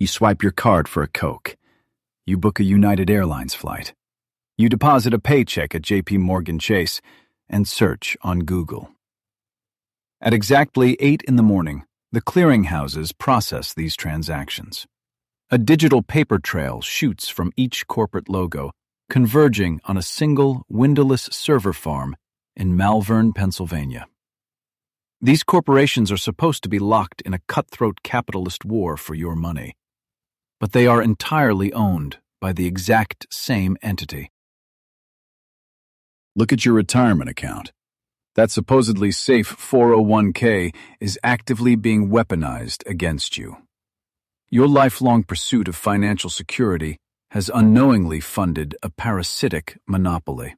You swipe your card for a Coke. You book a United Airlines flight. You deposit a paycheck at JP Morgan Chase and search on Google. At exactly 8 in the morning, the clearinghouses process these transactions. A digital paper trail shoots from each corporate logo, converging on a single windowless server farm in Malvern, Pennsylvania. These corporations are supposed to be locked in a cutthroat capitalist war for your money, but they are entirely owned by the exact same entity. Look at your retirement account. That supposedly safe 401k is actively being weaponized against you. Your lifelong pursuit of financial security has unknowingly funded a parasitic monopoly.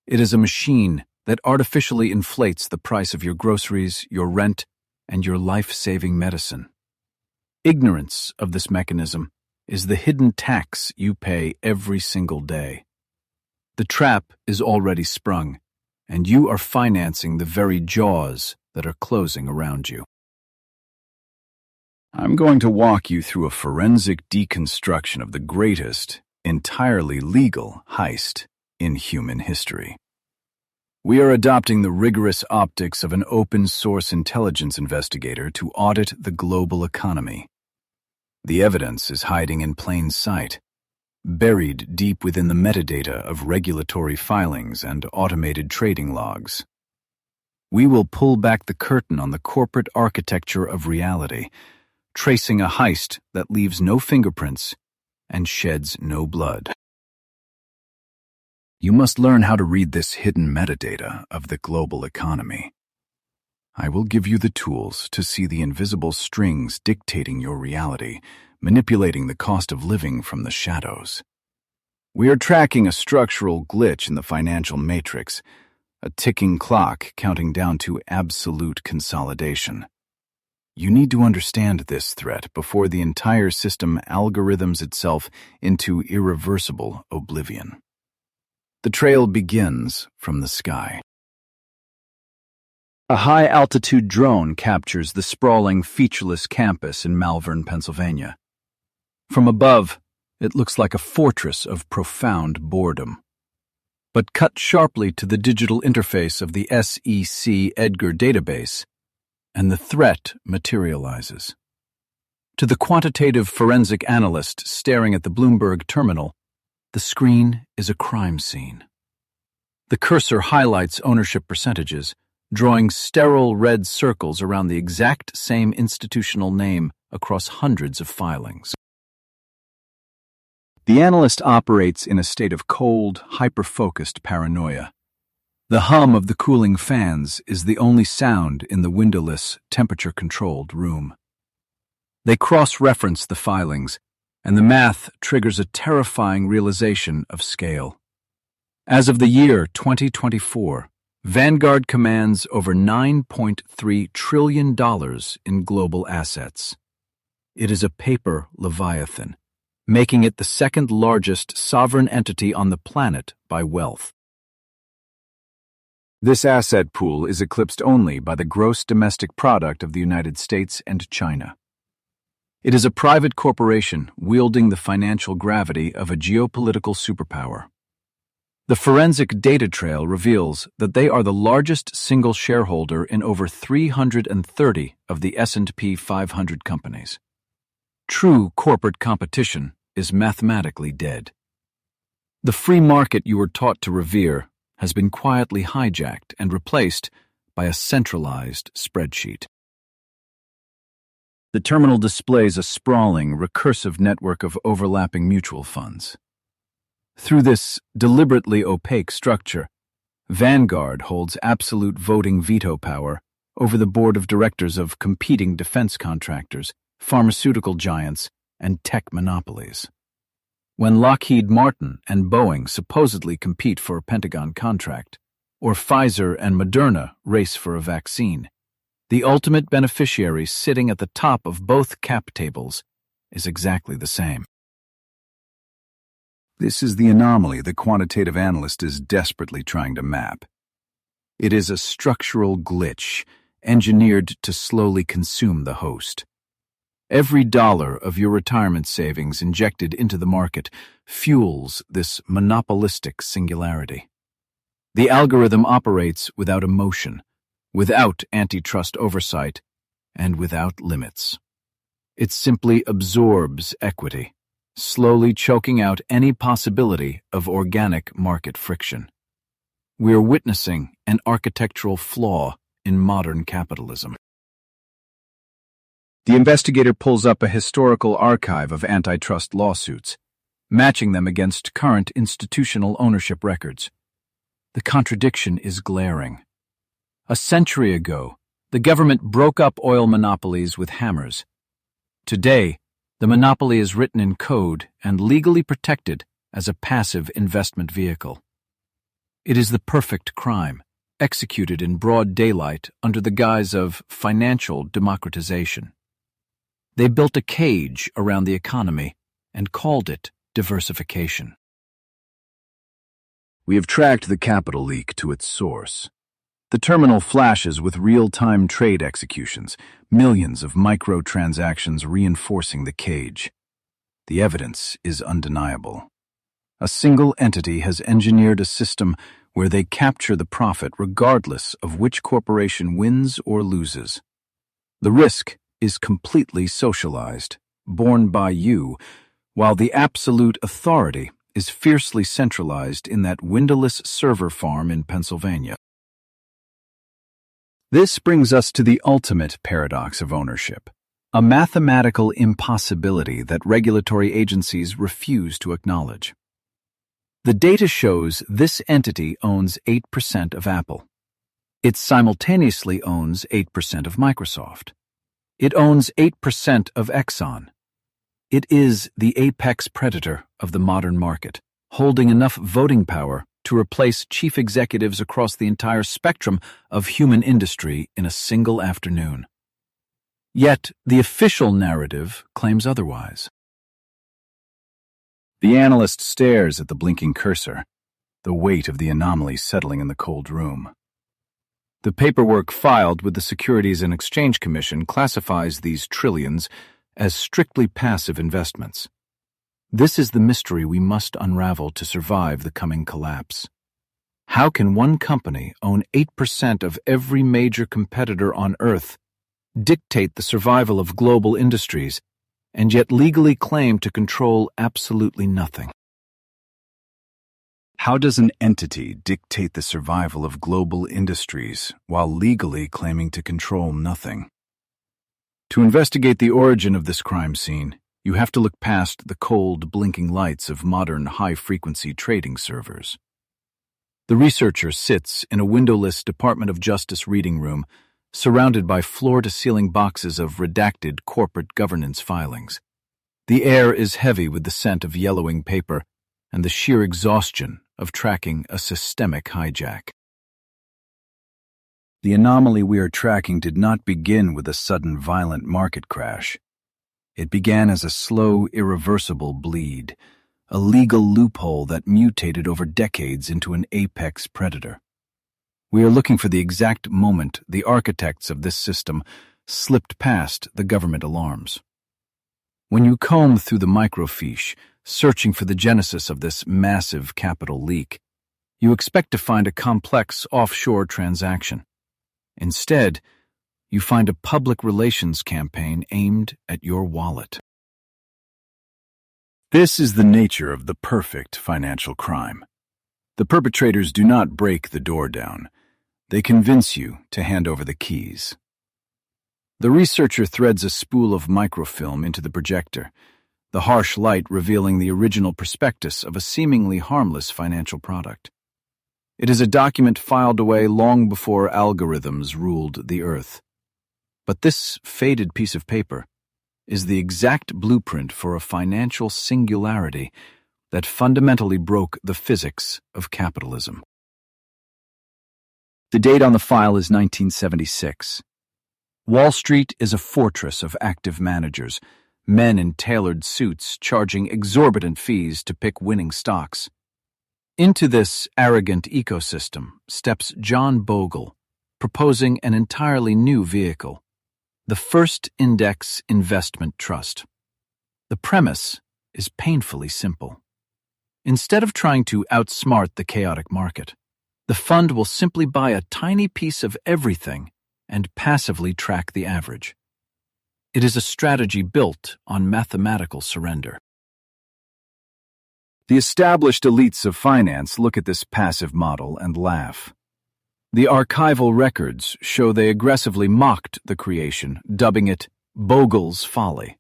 It is a machine that artificially inflates the price of your groceries, your rent, and your life-saving medicine. Ignorance of this mechanism is the hidden tax you pay every single day. The trap is already sprung, and you are financing the very jaws that are closing around you. I'm going to walk you through a forensic deconstruction of the greatest, entirely legal heist in human history. We are adopting the rigorous optics of an open-source intelligence investigator to audit the global economy. The evidence is hiding in plain sight, buried deep within the metadata of regulatory filings and automated trading logs. We will pull back the curtain on the corporate architecture of reality, tracing a heist that leaves no fingerprints and sheds no blood. You must learn how to read this hidden metadata of the global economy. I will give you the tools to see the invisible strings dictating your reality, manipulating the cost of living from the shadows. We are tracking a structural glitch in the financial matrix, a ticking clock counting down to absolute consolidation. You need to understand this threat before the entire system algorithms itself into irreversible oblivion. The trail begins from the sky. A high-altitude drone captures the sprawling, featureless campus in Malvern, Pennsylvania. From above, it looks like a fortress of profound boredom. But cut sharply to the digital interface of the SEC Edgar database, and the threat materializes. To the quantitative forensic analyst staring at the Bloomberg terminal, the screen is a crime scene. The cursor highlights ownership percentages, drawing sterile red circles around the exact same institutional name across hundreds of filings. The analyst operates in a state of cold, hyper-focused paranoia. The hum of the cooling fans is the only sound in the windowless, temperature-controlled room. They cross-reference the filings, and the math triggers a terrifying realization of scale. As of the year 2024, Vanguard commands over $9.3 trillion in global assets. It is a paper leviathan, making it the second largest sovereign entity on the planet by wealth. This asset pool is eclipsed only by the gross domestic product of the United States and China. It is a private corporation wielding the financial gravity of a geopolitical superpower. The forensic data trail reveals that they are the largest single shareholder in over 330 of the S&P 500 companies. True corporate competition is mathematically dead. The free market you were taught to revere has been quietly hijacked and replaced by a centralized spreadsheet. The terminal displays a sprawling, recursive network of overlapping mutual funds. Through this deliberately opaque structure, Vanguard holds absolute voting veto power over the board of directors of competing defense contractors, pharmaceutical giants, and tech monopolies. When Lockheed Martin and Boeing supposedly compete for a Pentagon contract, or Pfizer and Moderna race for a vaccine, the ultimate beneficiary sitting at the top of both cap tables is exactly the same. This is the anomaly the quantitative analyst is desperately trying to map. It is a structural glitch engineered to slowly consume the host. Every dollar of your retirement savings injected into the market fuels this monopolistic singularity. The algorithm operates without emotion, without antitrust oversight, and without limits. It simply absorbs equity, slowly choking out any possibility of organic market friction. We are witnessing an architectural flaw in modern capitalism. The investigator pulls up a historical archive of antitrust lawsuits, matching them against current institutional ownership records. The contradiction is glaring. A century ago, the government broke up oil monopolies with hammers. Today, the monopoly is written in code and legally protected as a passive investment vehicle. It is the perfect crime, executed in broad daylight under the guise of financial democratization. They built a cage around the economy and called it diversification. We have tracked the capital leak to its source. The terminal flashes with real-time trade executions, millions of microtransactions reinforcing the cage. The evidence is undeniable. A single entity has engineered a system where they capture the profit regardless of which corporation wins or loses. The risk is completely socialized, borne by you, while the absolute authority is fiercely centralized in that windowless server farm in Pennsylvania. This brings us to the ultimate paradox of ownership, a mathematical impossibility that regulatory agencies refuse to acknowledge. The data shows this entity owns 8% of Apple. It simultaneously owns 8% of Microsoft. It owns 8% of Exxon. It is the apex predator of the modern market, holding enough voting power to replace chief executives across the entire spectrum of human industry in a single afternoon. Yet, the official narrative claims otherwise. The analyst stares at the blinking cursor, the weight of the anomaly settling in the cold room. The paperwork filed with the Securities and Exchange Commission classifies these trillions as strictly passive investments. This is the mystery we must unravel to survive the coming collapse. How can one company own 8% of every major competitor on Earth, dictate the survival of global industries, and yet legally claim to control absolutely nothing? How does an entity dictate the survival of global industries while legally claiming to control nothing? To investigate the origin of this crime scene, you have to look past the cold, blinking lights of modern high-frequency trading servers. The researcher sits in a windowless Department of Justice reading room, surrounded by floor-to-ceiling boxes of redacted corporate governance filings. The air is heavy with the scent of yellowing paper and the sheer exhaustion of tracking a systemic hijack. The anomaly we are tracking did not begin with a sudden violent market crash. It began as a slow, irreversible bleed, a legal loophole that mutated over decades into an apex predator. We are looking for the exact moment the architects of this system slipped past the government alarms. When you comb through the microfiche, searching for the genesis of this massive capital leak, you expect to find a complex offshore transaction. Instead, you find a public relations campaign aimed at your wallet. This is the nature of the perfect financial crime. The perpetrators do not break the door down. They convince you to hand over the keys. The researcher threads a spool of microfilm into the projector, the harsh light revealing the original prospectus of a seemingly harmless financial product. It is a document filed away long before algorithms ruled the earth. But this faded piece of paper is the exact blueprint for a financial singularity that fundamentally broke the physics of capitalism. The date on the file is 1976. Wall Street is a fortress of active managers, men in tailored suits charging exorbitant fees to pick winning stocks. Into this arrogant ecosystem steps John Bogle, proposing an entirely new vehicle, the first index investment trust. The premise is painfully simple. Instead of trying to outsmart the chaotic market, the fund will simply buy a tiny piece of everything and passively track the average. It is a strategy built on mathematical surrender. The established elites of finance look at this passive model and laugh. The archival records show they aggressively mocked the creation, dubbing it Bogle's folly.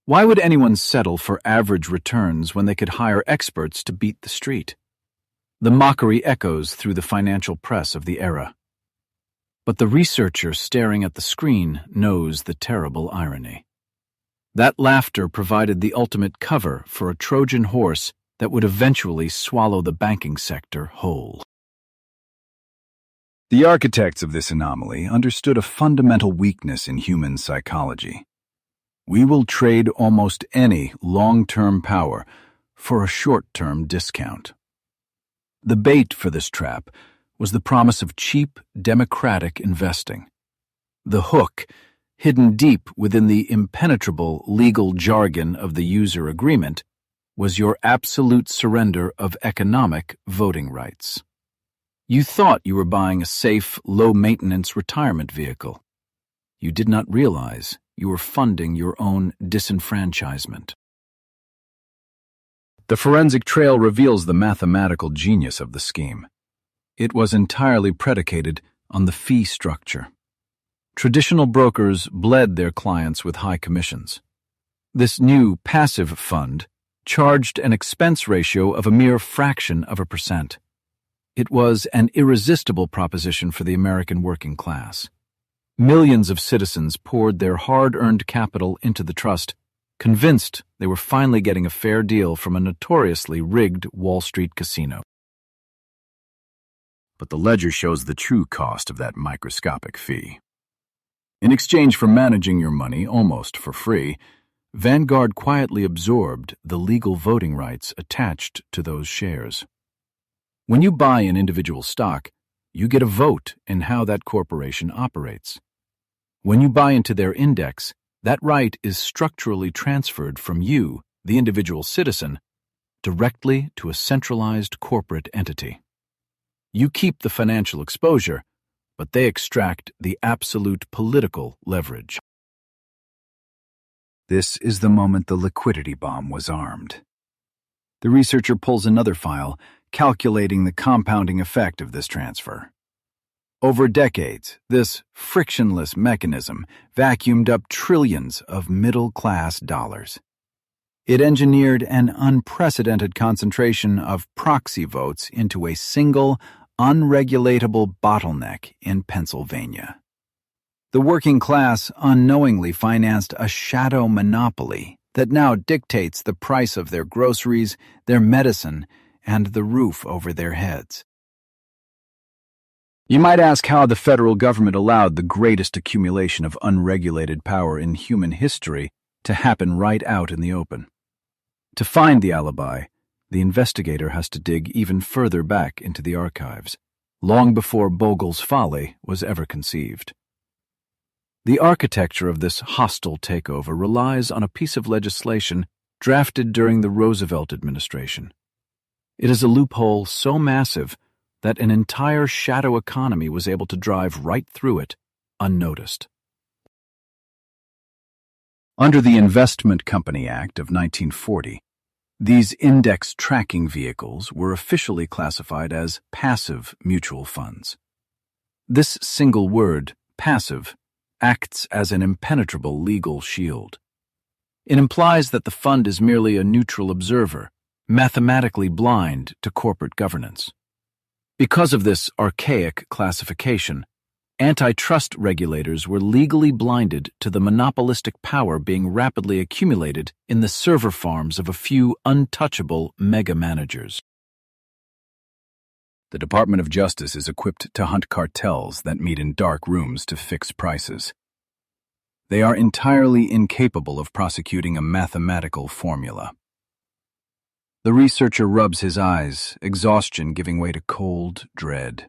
Why would anyone settle for average returns when they could hire experts to beat the street? The mockery echoes through the financial press of the era. But the researcher staring at the screen knows the terrible irony. That laughter provided the ultimate cover for a Trojan horse that would eventually swallow the banking sector whole. The architects of this anomaly understood a fundamental weakness in human psychology. We will trade almost any long-term power for a short-term discount. The bait for this trap was the promise of cheap, democratic investing. The hook, hidden deep within the impenetrable legal jargon of the user agreement, was your absolute surrender of economic voting rights. You thought you were buying a safe, low-maintenance retirement vehicle. You did not realize you were funding your own disenfranchisement. The forensic trail reveals the mathematical genius of the scheme. It was entirely predicated on the fee structure. Traditional brokers bled their clients with high commissions. This new passive fund charged an expense ratio of a mere fraction of a percent. It was an irresistible proposition for the American working class. Millions of citizens poured their hard-earned capital into the trust, convinced they were finally getting a fair deal from a notoriously rigged Wall Street casino. But the ledger shows the true cost of that microscopic fee. In exchange for managing your money almost for free, Vanguard quietly absorbed the legal voting rights attached to those shares. When you buy an individual stock, you get a vote in how that corporation operates. When you buy into their index, that right is structurally transferred from you, the individual citizen, directly to a centralized corporate entity. You keep the financial exposure, but they extract the absolute political leverage. This is the moment the liquidity bomb was armed. The researcher pulls another file, calculating the compounding effect of this transfer. Over decades, this frictionless mechanism vacuumed up trillions of middle-class dollars. It engineered an unprecedented concentration of proxy votes into a single, unregulatable bottleneck in Pennsylvania. The working class unknowingly financed a shadow monopoly that now dictates the price of their groceries, their medicine, and the roof over their heads. You might ask how the federal government allowed the greatest accumulation of unregulated power in human history to happen right out in the open. To find the alibi, the investigator has to dig even further back into the archives, long before Bogle's folly was ever conceived. The architecture of this hostile takeover relies on a piece of legislation drafted during the Roosevelt administration. It is a loophole so massive that an entire shadow economy was able to drive right through it, unnoticed. Under the Investment Company Act of 1940, these index tracking vehicles were officially classified as passive mutual funds. This single word, passive, acts as an impenetrable legal shield. It implies that the fund is merely a neutral observer, mathematically blind to corporate governance. Because of this archaic classification, antitrust regulators were legally blinded to the monopolistic power being rapidly accumulated in the server farms of a few untouchable mega-managers. The Department of Justice is equipped to hunt cartels that meet in dark rooms to fix prices. They are entirely incapable of prosecuting a mathematical formula. The researcher rubs his eyes, exhaustion giving way to cold dread.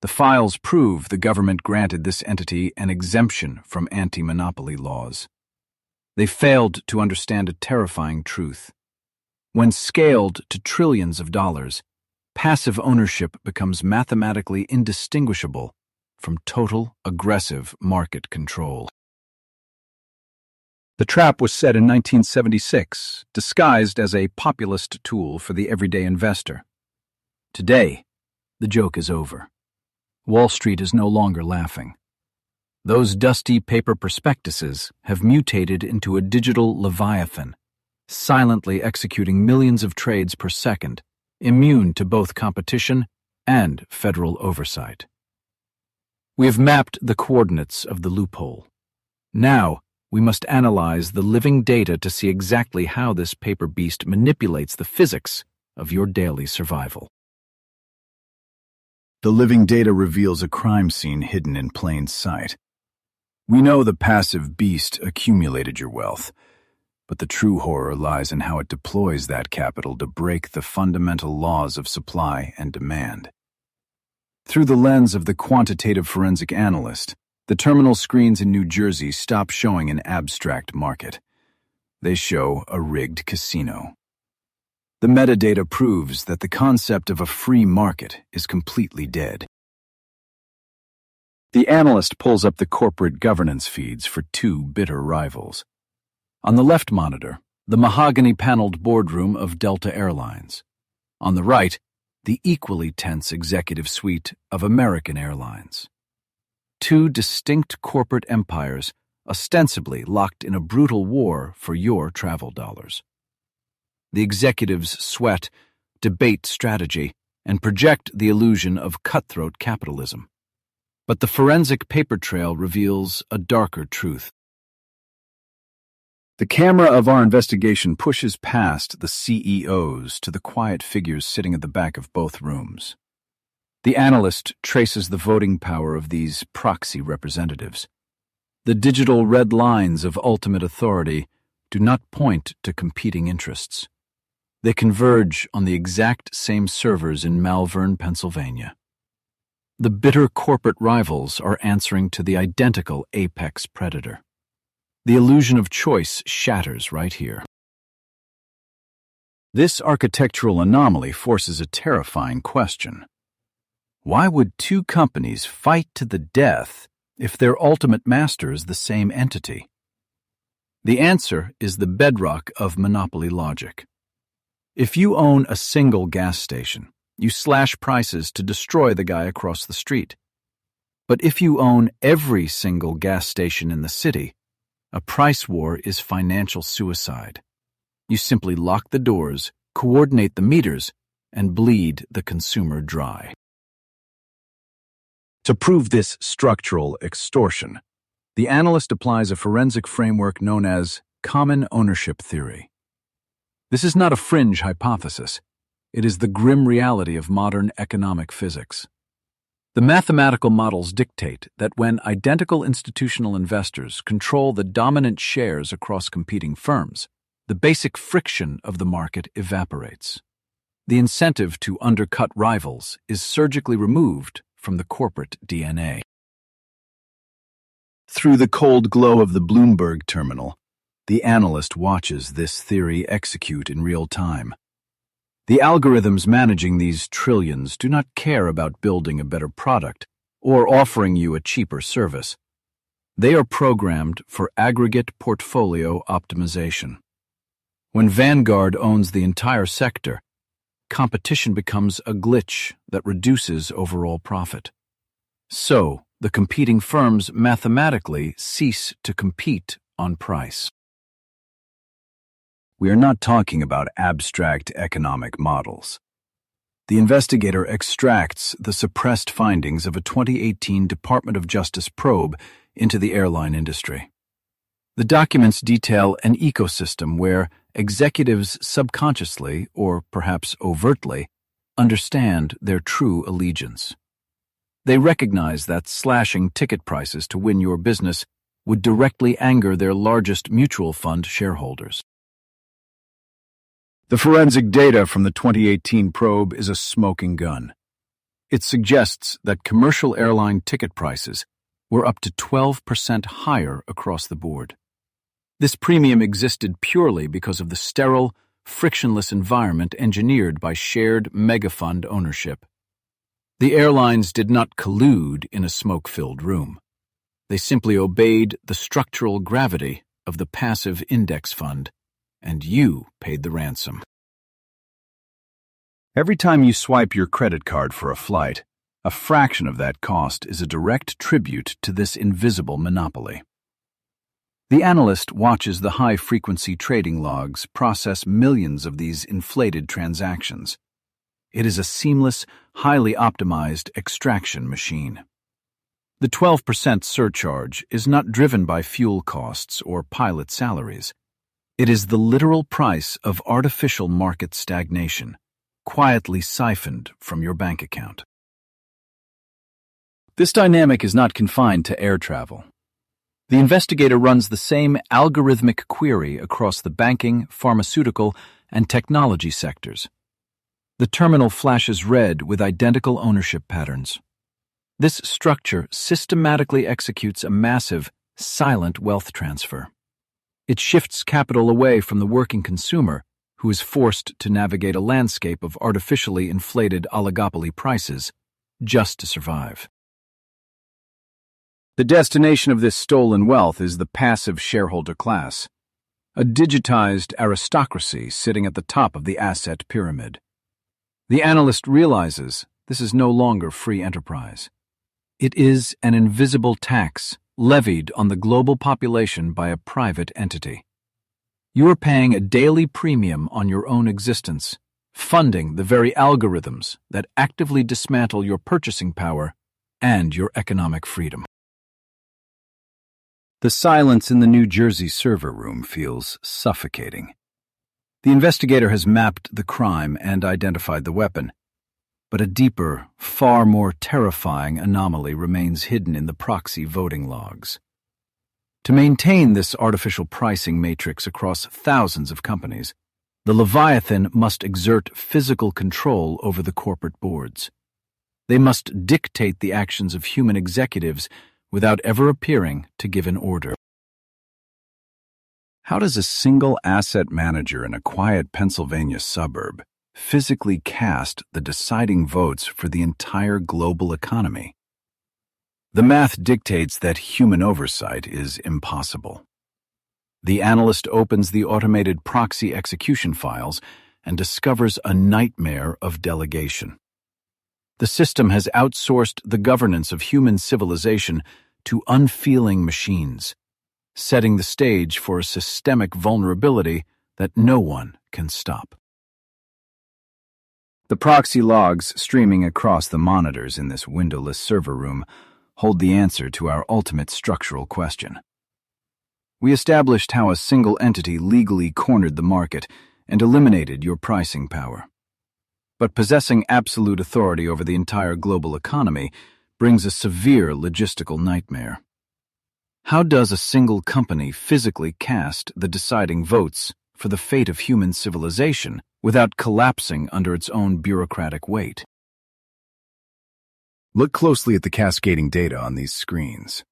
The files prove the government granted this entity an exemption from anti-monopoly laws. They failed to understand a terrifying truth. When scaled to trillions of dollars, passive ownership becomes mathematically indistinguishable from total, aggressive market control. The trap was set in 1976, disguised as a populist tool for the everyday investor. Today, the joke is over. Wall Street is no longer laughing. Those dusty paper prospectuses have mutated into a digital leviathan, silently executing millions of trades per second, immune to both competition and federal oversight. We have mapped the coordinates of the loophole. Now, we must analyze the living data to see exactly how this paper beast manipulates the physics of your daily survival. The living data reveals a crime scene hidden in plain sight. We know the passive beast accumulated your wealth, but the true horror lies in how it deploys that capital to break the fundamental laws of supply and demand. Through the lens of the quantitative forensic analyst, the terminal screens in New Jersey stop showing an abstract market. They show a rigged casino. The metadata proves that the concept of a free market is completely dead. The analyst pulls up the corporate governance feeds for two bitter rivals. On the left monitor, the mahogany-paneled boardroom of Delta Airlines. On the right, the equally tense executive suite of American Airlines. Two distinct corporate empires, ostensibly locked in a brutal war for your travel dollars. The executives sweat, debate strategy, and project the illusion of cutthroat capitalism. But the forensic paper trail reveals a darker truth. The camera of our investigation pushes past the CEOs to the quiet figures sitting at the back of both rooms. The analyst traces the voting power of these proxy representatives. The digital red lines of ultimate authority do not point to competing interests. They converge on the exact same servers in Malvern, Pennsylvania. The bitter corporate rivals are answering to the identical apex predator. The illusion of choice shatters right here. This architectural anomaly forces a terrifying question. Why would two companies fight to the death if their ultimate master is the same entity? The answer is the bedrock of monopoly logic. If you own a single gas station, you slash prices to destroy the guy across the street. But if you own every single gas station in the city, a price war is financial suicide. You simply lock the doors, coordinate the meters, and bleed the consumer dry. To prove this structural extortion, the analyst applies a forensic framework known as common ownership theory. This is not a fringe hypothesis. It is the grim reality of modern economic physics. The mathematical models dictate that when identical institutional investors control the dominant shares across competing firms, the basic friction of the market evaporates. The incentive to undercut rivals is surgically removed from the corporate DNA. Through the cold glow of the Bloomberg terminal, the analyst watches this theory execute in real time. The algorithms managing these trillions do not care about building a better product or offering you a cheaper service. They are programmed for aggregate portfolio optimization. When Vanguard owns the entire sector, competition becomes a glitch that reduces overall profit. So, the competing firms mathematically cease to compete on price. We are not talking about abstract economic models. The investigator extracts the suppressed findings of a 2018 Department of Justice probe into the airline industry. The documents detail an ecosystem where executives subconsciously, or perhaps overtly, understand their true allegiance. They recognize that slashing ticket prices to win your business would directly anger their largest mutual fund shareholders. The forensic data from the 2018 probe is a smoking gun. It suggests that commercial airline ticket prices were up to 12% higher across the board. This premium existed purely because of the sterile, frictionless environment engineered by shared megafund ownership. The airlines did not collude in a smoke-filled room. They simply obeyed the structural gravity of the passive index fund, and you paid the ransom. Every time you swipe your credit card for a flight, a fraction of that cost is a direct tribute to this invisible monopoly. The analyst watches the high-frequency trading logs process millions of these inflated transactions. It is a seamless, highly optimized extraction machine. The 12% surcharge is not driven by fuel costs or pilot salaries. It is the literal price of artificial market stagnation, quietly siphoned from your bank account. This dynamic is not confined to air travel. The investigator runs the same algorithmic query across the banking, pharmaceutical, and technology sectors. The terminal flashes red with identical ownership patterns. This structure systematically executes a massive, silent wealth transfer. It shifts capital away from the working consumer, who is forced to navigate a landscape of artificially inflated oligopoly prices just to survive. The destination of this stolen wealth is the passive shareholder class, a digitized aristocracy sitting at the top of the asset pyramid. The analyst realizes this is no longer free enterprise. It is an invisible tax levied on the global population by a private entity. You are paying a daily premium on your own existence, funding the very algorithms that actively dismantle your purchasing power and your economic freedom. The silence in the New Jersey server room feels suffocating. The investigator has mapped the crime and identified the weapon, but a deeper, far more terrifying anomaly remains hidden in the proxy voting logs. To maintain this artificial pricing matrix across thousands of companies, the Leviathan must exert physical control over the corporate boards. They must dictate the actions of human executives without ever appearing to give an order. How does a single asset manager in a quiet Pennsylvania suburb physically cast the deciding votes for the entire global economy? The math dictates that human oversight is impossible. The analyst opens the automated proxy execution files and discovers a nightmare of delegation. The system has outsourced the governance of human civilization to unfeeling machines, setting the stage for a systemic vulnerability that no one can stop. The proxy logs streaming across the monitors in this windowless server room hold the answer to our ultimate structural question. We established how a single entity legally cornered the market and eliminated your pricing power. But possessing absolute authority over the entire global economy brings a severe logistical nightmare. How does a single company physically cast the deciding votes for the fate of human civilization without collapsing under its own bureaucratic weight? Look closely at the cascading data on these screens.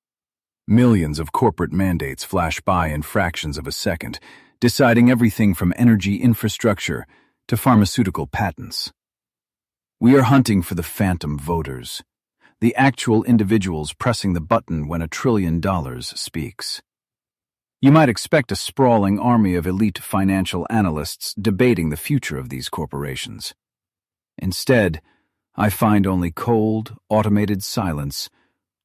Millions of corporate mandates flash by in fractions of a second, deciding everything from energy infrastructure to pharmaceutical patents. We are hunting for the phantom voters, the actual individuals pressing the button when $1 trillion speaks. You might expect a sprawling army of elite financial analysts debating the future of these corporations. Instead, I find only cold, automated silence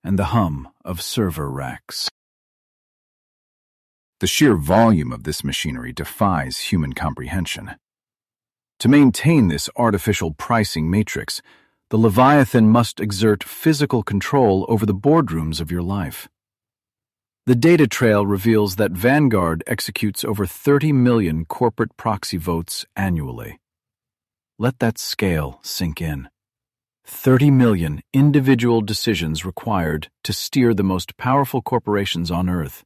and the hum of server racks. The sheer volume of this machinery defies human comprehension. To maintain this artificial pricing matrix, the Leviathan must exert physical control over the boardrooms of your life. The data trail reveals that Vanguard executes over 30 million corporate proxy votes annually. Let that scale sink in. 30 million individual decisions required to steer the most powerful corporations on Earth.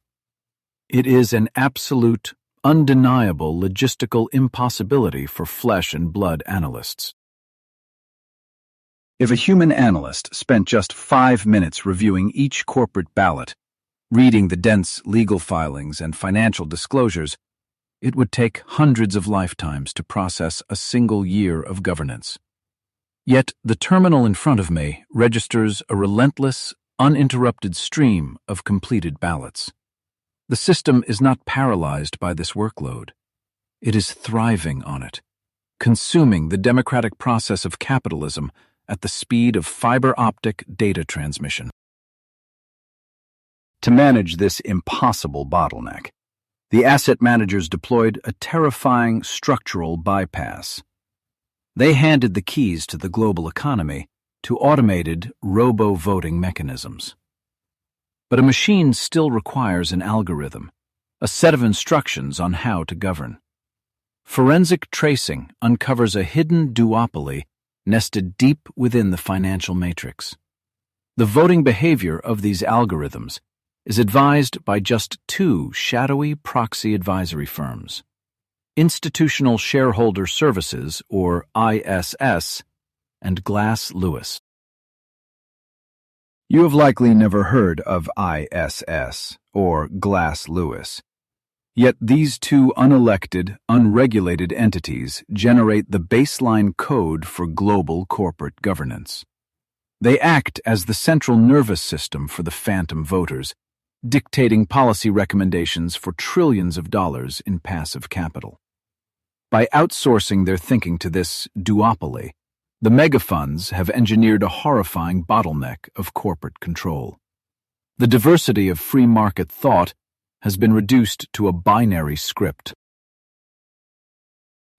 It is an absolute, undeniable logistical impossibility for flesh and blood analysts. If a human analyst spent just 5 minutes reviewing each corporate ballot, reading the dense legal filings and financial disclosures, it would take hundreds of lifetimes to process a single year of governance. Yet the terminal in front of me registers a relentless, uninterrupted stream of completed ballots. The system is not paralyzed by this workload. It is thriving on it, consuming the democratic process of capitalism at the speed of fiber optic data transmission. To manage this impossible bottleneck, the asset managers deployed a terrifying structural bypass. They handed the keys to the global economy to automated robo-voting mechanisms. But a machine still requires an algorithm, a set of instructions on how to govern. Forensic tracing uncovers a hidden duopoly nested deep within the financial matrix. The voting behavior of these algorithms is advised by just two shadowy proxy advisory firms, Institutional Shareholder Services, or ISS, and Glass Lewis. You have likely never heard of ISS, or Glass Lewis. Yet these two unelected, unregulated entities generate the baseline code for global corporate governance. They act as the central nervous system for the phantom voters, dictating policy recommendations for trillions of dollars in passive capital. By outsourcing their thinking to this duopoly, the megafunds have engineered a horrifying bottleneck of corporate control. The diversity of free market thought has been reduced to a binary script.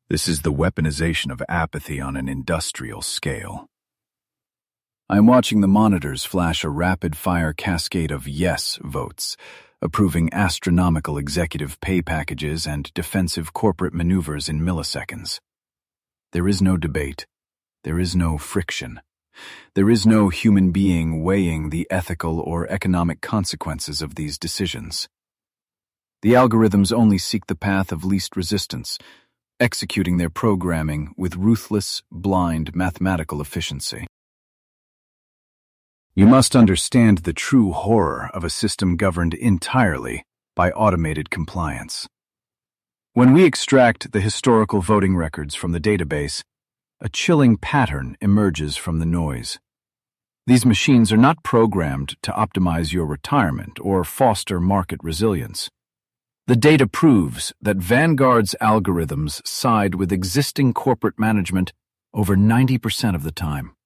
This is the weaponization of apathy on an industrial scale. I am watching the monitors flash a rapid-fire cascade of yes votes, approving astronomical executive pay packages and defensive corporate maneuvers in milliseconds. There is no debate. There is no friction. There is no human being weighing the ethical or economic consequences of these decisions. The algorithms only seek the path of least resistance, executing their programming with ruthless, blind mathematical efficiency. You must understand the true horror of a system governed entirely by automated compliance. When we extract the historical voting records from the database, a chilling pattern emerges from the noise. These machines are not programmed to optimize your retirement or foster market resilience. The data proves that Vanguard's algorithms side with existing corporate management over 90% of the time.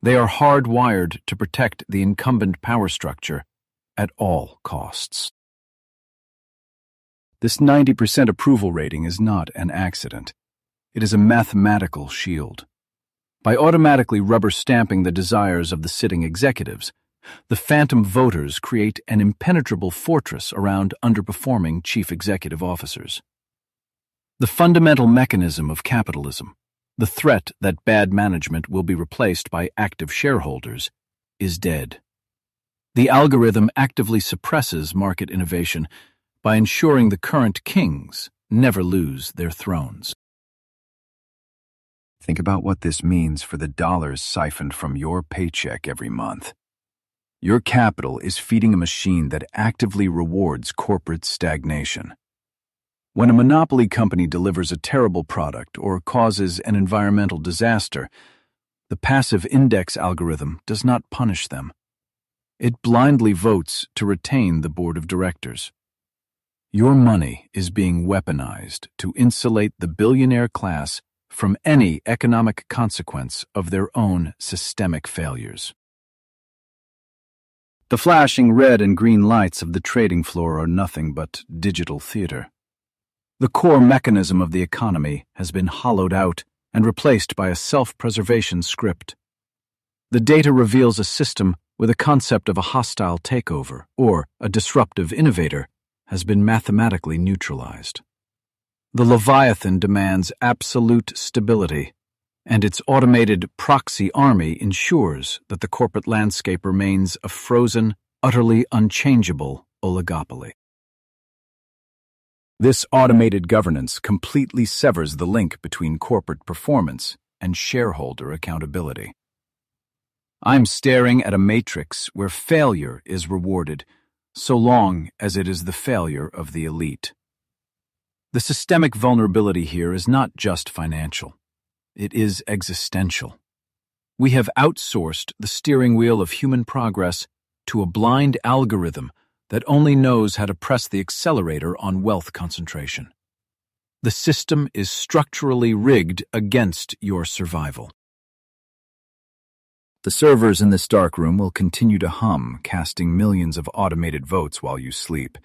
They are hardwired to protect the incumbent power structure at all costs. This 90% approval rating is not an accident. It is a mathematical shield. By automatically rubber-stamping the desires of the sitting executives, the phantom voters create an impenetrable fortress around underperforming chief executive officers. The fundamental mechanism of capitalism, the threat that bad management will be replaced by active shareholders, is dead. The algorithm actively suppresses market innovation by ensuring the current kings never lose their thrones. Think about what this means for the dollars siphoned from your paycheck every month. Your capital is feeding a machine that actively rewards corporate stagnation. When a monopoly company delivers a terrible product or causes an environmental disaster, the passive index algorithm does not punish them. It blindly votes to retain the board of directors. Your money is being weaponized to insulate the billionaire class from any economic consequence of their own systemic failures. The flashing red and green lights of the trading floor are nothing but digital theater. The core mechanism of the economy has been hollowed out and replaced by a self-preservation script. The data reveals a system where the concept of a hostile takeover or a disruptive innovator has been mathematically neutralized. The Leviathan demands absolute stability, and its automated proxy army ensures that the corporate landscape remains a frozen, utterly unchangeable oligopoly. This automated governance completely severs the link between corporate performance and shareholder accountability. I'm staring at a matrix where failure is rewarded, so long as it is the failure of the elite. The systemic vulnerability here is not just financial. It is existential. We have outsourced the steering wheel of human progress to a blind algorithm that only knows how to press the accelerator on wealth concentration. The system is structurally rigged against your survival. The servers in this dark room will continue to hum, casting millions of automated votes while you sleep,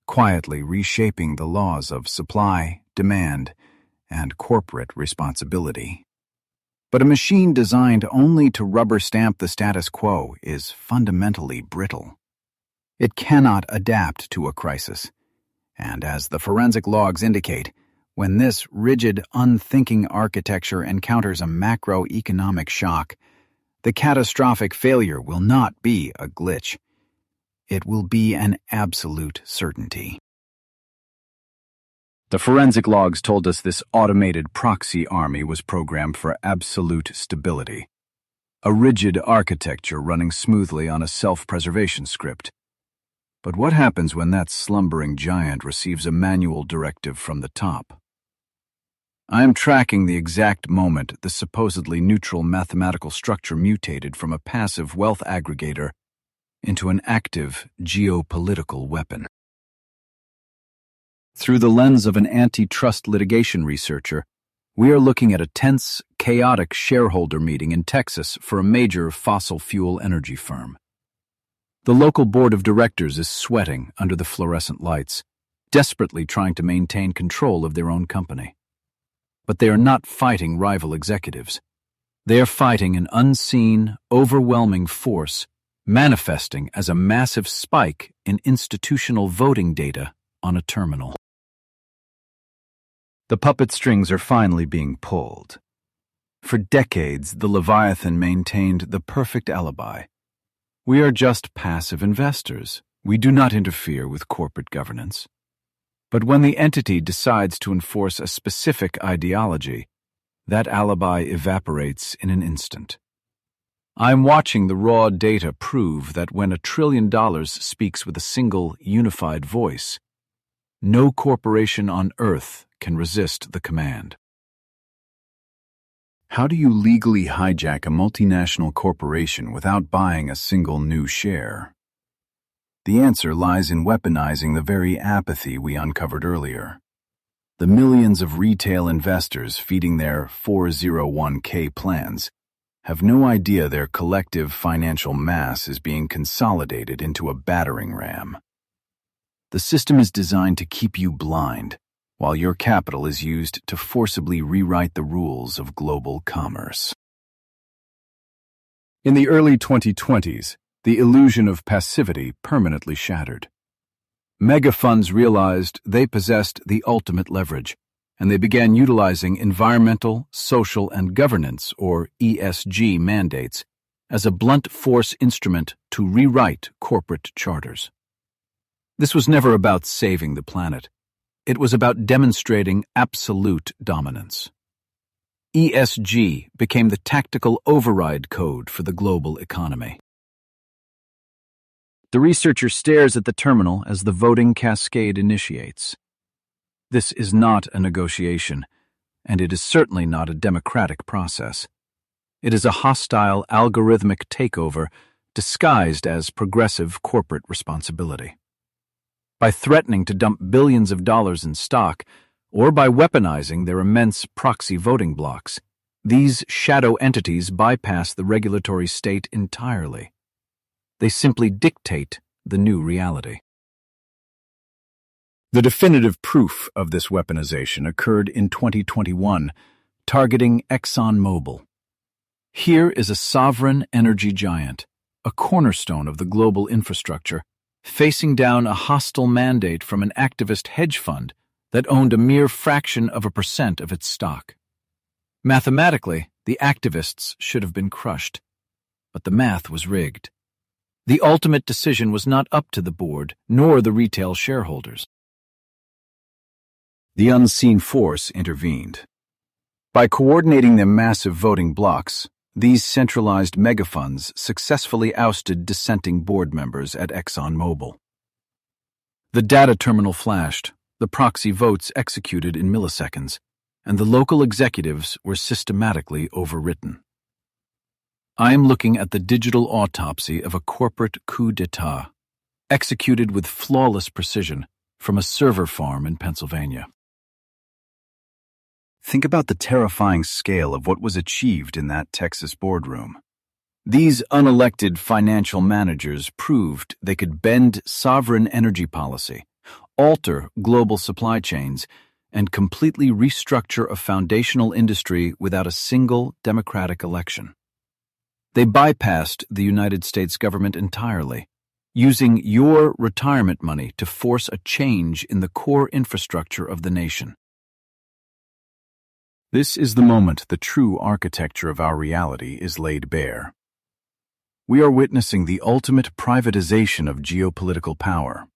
quietly reshaping the laws of supply, demand, and corporate responsibility. But a machine designed only to rubber stamp the status quo is fundamentally brittle. It cannot adapt to a crisis, and as the forensic logs indicate, when this rigid, unthinking architecture encounters a macroeconomic shock, the catastrophic failure will not be a glitch. It will be an absolute certainty. The forensic logs told us this automated proxy army was programmed for absolute stability, a rigid architecture running smoothly on a self-preservation script. But what happens when that slumbering giant receives a manual directive from the top? I am tracking the exact moment the supposedly neutral mathematical structure mutated from a passive wealth aggregator into an active geopolitical weapon. Through the lens of an antitrust litigation researcher, we are looking at a tense, chaotic shareholder meeting in Texas for a major fossil fuel energy firm. The local board of directors is sweating under the fluorescent lights, desperately trying to maintain control of their own company. But they are not fighting rival executives. They are fighting an unseen, overwhelming force manifesting as a massive spike in institutional voting data on a terminal. The puppet strings are finally being pulled. For decades, the Leviathan maintained the perfect alibi. We are just passive investors. We do not interfere with corporate governance. But when the entity decides to enforce a specific ideology, that alibi evaporates in an instant. I'm watching the raw data prove that when $1 trillion speaks with a single, unified voice, no corporation on Earth can resist the command. How do you legally hijack a multinational corporation without buying a single new share? The answer lies in weaponizing the very apathy we uncovered earlier. The millions of retail investors feeding their 401k plans have no idea their collective financial mass is being consolidated into a battering ram. The system is designed to keep you blind, while your capital is used to forcibly rewrite the rules of global commerce. In the early 2020s, the illusion of passivity permanently shattered. Mega funds realized they possessed the ultimate leverage, and they began utilizing environmental, social, and governance, or ESG, mandates as a blunt force instrument to rewrite corporate charters. This was never about saving the planet. It was about demonstrating absolute dominance. ESG became the tactical override code for the global economy. The researcher stares at the terminal as the voting cascade initiates. This is not a negotiation, and it is certainly not a democratic process. It is a hostile, algorithmic takeover disguised as progressive corporate responsibility. By threatening to dump billions of dollars in stock, or by weaponizing their immense proxy voting blocks, these shadow entities bypass the regulatory state entirely. They simply dictate the new reality. The definitive proof of this weaponization occurred in 2021, targeting ExxonMobil. Here is a sovereign energy giant, a cornerstone of the global infrastructure, facing down a hostile mandate from an activist hedge fund that owned a mere fraction of a % of its stock. Mathematically, the activists should have been crushed, but the math was rigged. The ultimate decision was not up to the board, nor the retail shareholders. The unseen force intervened. By coordinating their massive voting blocks, These centralized megafunds successfully ousted dissenting board members at ExxonMobil. The data terminal flashed, the proxy votes executed in milliseconds, and the local executives were systematically overwritten. I am looking at the digital autopsy of a corporate coup d'etat, executed with flawless precision from a server farm in Pennsylvania. Think about the terrifying scale of what was achieved in that Texas boardroom. These unelected financial managers proved they could bend sovereign energy policy, alter global supply chains, and completely restructure a foundational industry without a single democratic election. They bypassed the United States government entirely, using your retirement money to force a change in the core infrastructure of the nation. This is the moment the true architecture of our reality is laid bare. We are witnessing the ultimate privatization of geopolitical power.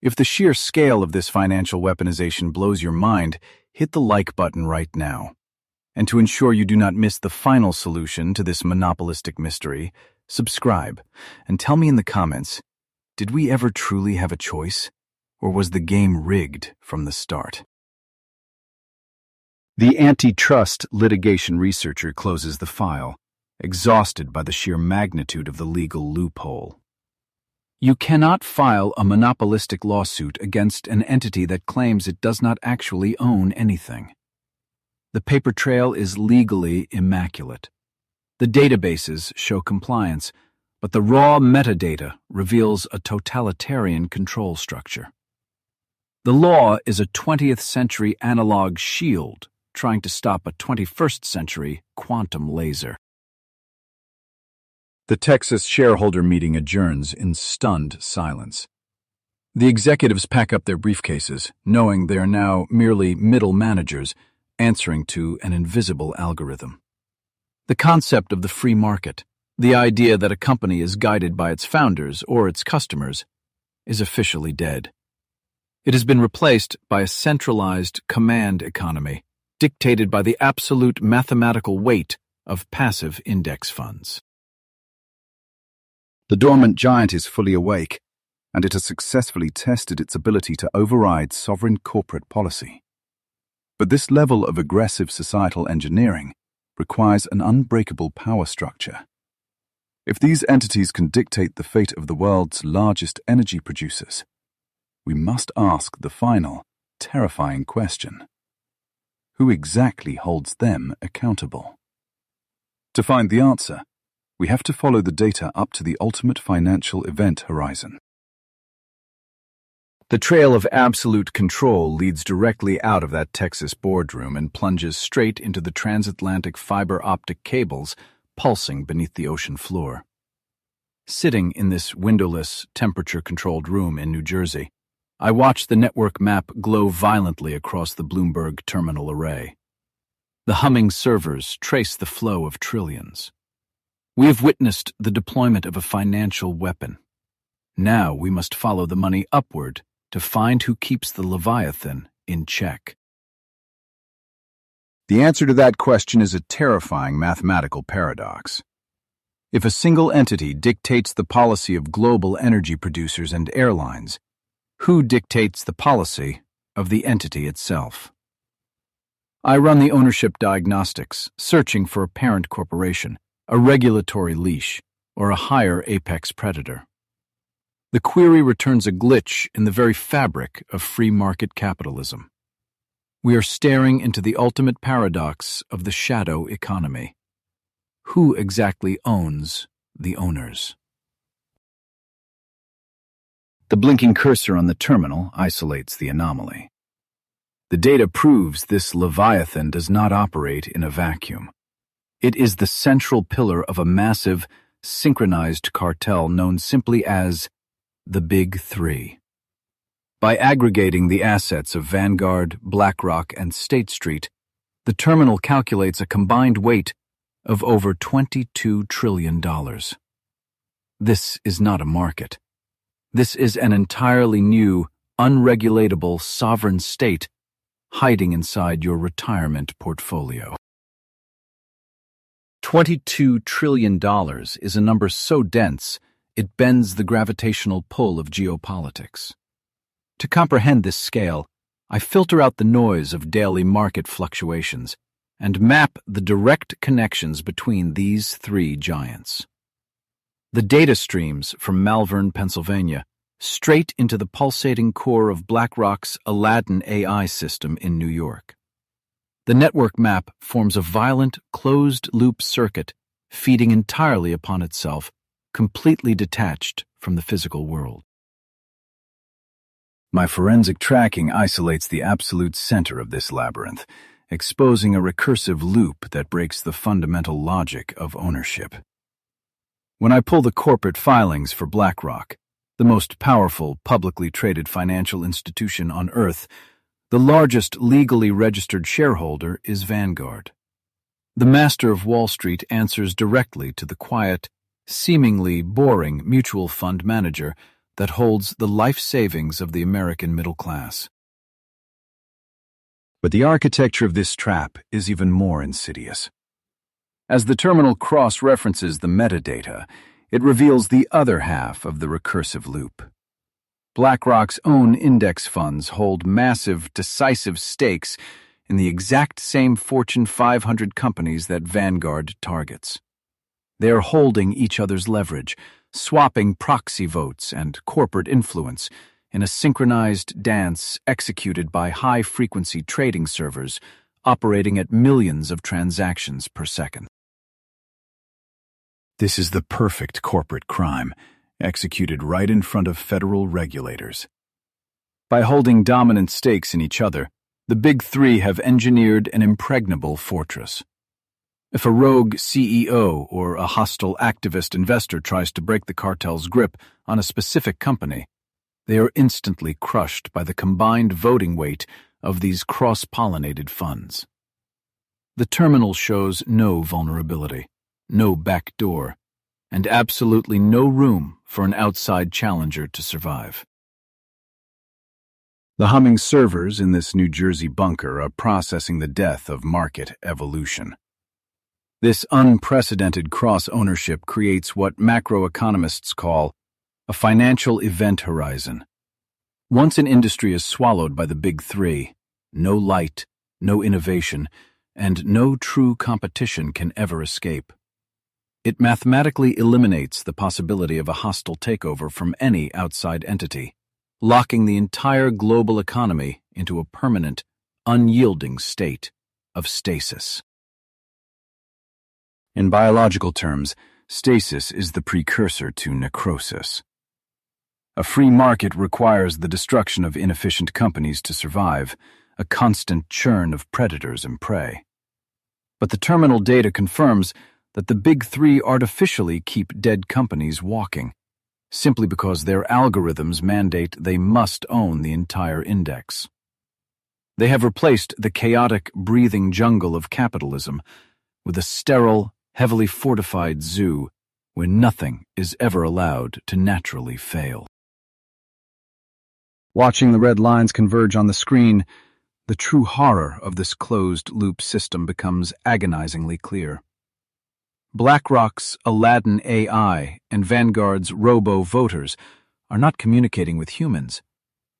If the sheer scale of this financial weaponization blows your mind, hit the like button right now. And to ensure you do not miss the final solution to this monopolistic mystery, subscribe and tell me in the comments, did we ever truly have a choice, or was the game rigged from the start? The antitrust litigation researcher closes the file, exhausted by the sheer magnitude of the legal loophole. You cannot file a monopolistic lawsuit against an entity that claims it does not actually own anything. The paper trail is legally immaculate. The databases show compliance, but the raw metadata reveals a totalitarian control structure. The law is a 20th century analog shield trying to stop a 21st century quantum laser. The Texas shareholder meeting adjourns in stunned silence. The executives pack up their briefcases, knowing they are now merely middle managers answering to an invisible algorithm. The concept of the free market, the idea that a company is guided by its founders or its customers, is officially dead. It has been replaced by a centralized command economy, dictated by the absolute mathematical weight of passive index funds. The dormant giant is fully awake, and it has successfully tested its ability to override sovereign corporate policy. But this level of aggressive societal engineering requires an unbreakable power structure. If these entities can dictate the fate of the world's largest energy producers, we must ask the final, terrifying question: who exactly holds them accountable? To find the answer, we have to follow the data up to the ultimate financial event horizon. The trail of absolute control leads directly out of that Texas boardroom and plunges straight into the transatlantic fiber optic cables pulsing beneath the ocean floor. Sitting in this windowless, temperature-controlled room in New Jersey, I watch the network map glow violently across the Bloomberg terminal array. The humming servers trace the flow of trillions. We have witnessed the deployment of a financial weapon. Now we must follow the money upward to find who keeps the Leviathan in check. The answer to that question is a terrifying mathematical paradox. If a single entity dictates the policy of global energy producers and airlines, who dictates the policy of the entity itself? I run the ownership diagnostics, searching for a parent corporation, a regulatory leash, or a higher apex predator. The query returns a glitch in the very fabric of free market capitalism. We are staring into the ultimate paradox of the shadow economy. Who exactly owns the owners? The blinking cursor on the terminal isolates the anomaly. The data proves this Leviathan does not operate in a vacuum. It is the central pillar of a massive, synchronized cartel known simply as the Big Three. By aggregating the assets of Vanguard, BlackRock, and State Street, the terminal calculates a combined weight of over $22 trillion. This is not a market. This is an entirely new, unregulatable sovereign state hiding inside your retirement portfolio. $22 trillion is a number so dense it bends the gravitational pull of geopolitics. To comprehend this scale, I filter out the noise of daily market fluctuations and map the direct connections between these three giants. The data streams from Malvern, Pennsylvania, straight into the pulsating core of BlackRock's Aladdin AI system in New York. The network map forms a violent, closed-loop circuit feeding entirely upon itself, completely detached from the physical world. My forensic tracking isolates the absolute center of this labyrinth, exposing a recursive loop that breaks the fundamental logic of ownership. When I pull the corporate filings for BlackRock, the most powerful publicly traded financial institution on Earth, the largest legally registered shareholder is Vanguard. The master of Wall Street answers directly to the quiet, seemingly boring mutual fund manager that holds the life savings of the American middle class. But the architecture of this trap is even more insidious. As the terminal cross-references the metadata, it reveals the other half of the recursive loop. BlackRock's own index funds hold massive, decisive stakes in the exact same Fortune 500 companies that Vanguard targets. They are holding each other's leverage, swapping proxy votes and corporate influence in a synchronized dance executed by high-frequency trading servers operating at millions of transactions per second. This is the perfect corporate crime, executed right in front of federal regulators. By holding dominant stakes in each other, the Big Three have engineered an impregnable fortress. If a rogue CEO or a hostile activist investor tries to break the cartel's grip on a specific company, they are instantly crushed by the combined voting weight of these cross-pollinated funds. The terminal shows no vulnerability, no back door, and absolutely no room for an outside challenger to survive. The humming servers in this New Jersey bunker are processing the death of market evolution. This unprecedented cross-ownership creates what macroeconomists call a financial event horizon. Once an industry is swallowed by the Big Three, no light, no innovation, and no true competition can ever escape. It mathematically eliminates the possibility of a hostile takeover from any outside entity, locking the entire global economy into a permanent, unyielding state of stasis. In biological terms, stasis is the precursor to necrosis. A free market requires the destruction of inefficient companies to survive, a constant churn of predators and prey. But the terminal data confirms that the Big Three artificially keep dead companies walking, simply because their algorithms mandate they must own the entire index. They have replaced the chaotic, breathing jungle of capitalism with a sterile, heavily fortified zoo where nothing is ever allowed to naturally fail. Watching the red lines converge on the screen, the true horror of this closed-loop system becomes agonizingly clear. BlackRock's Aladdin AI and Vanguard's robo-voters are not communicating with humans.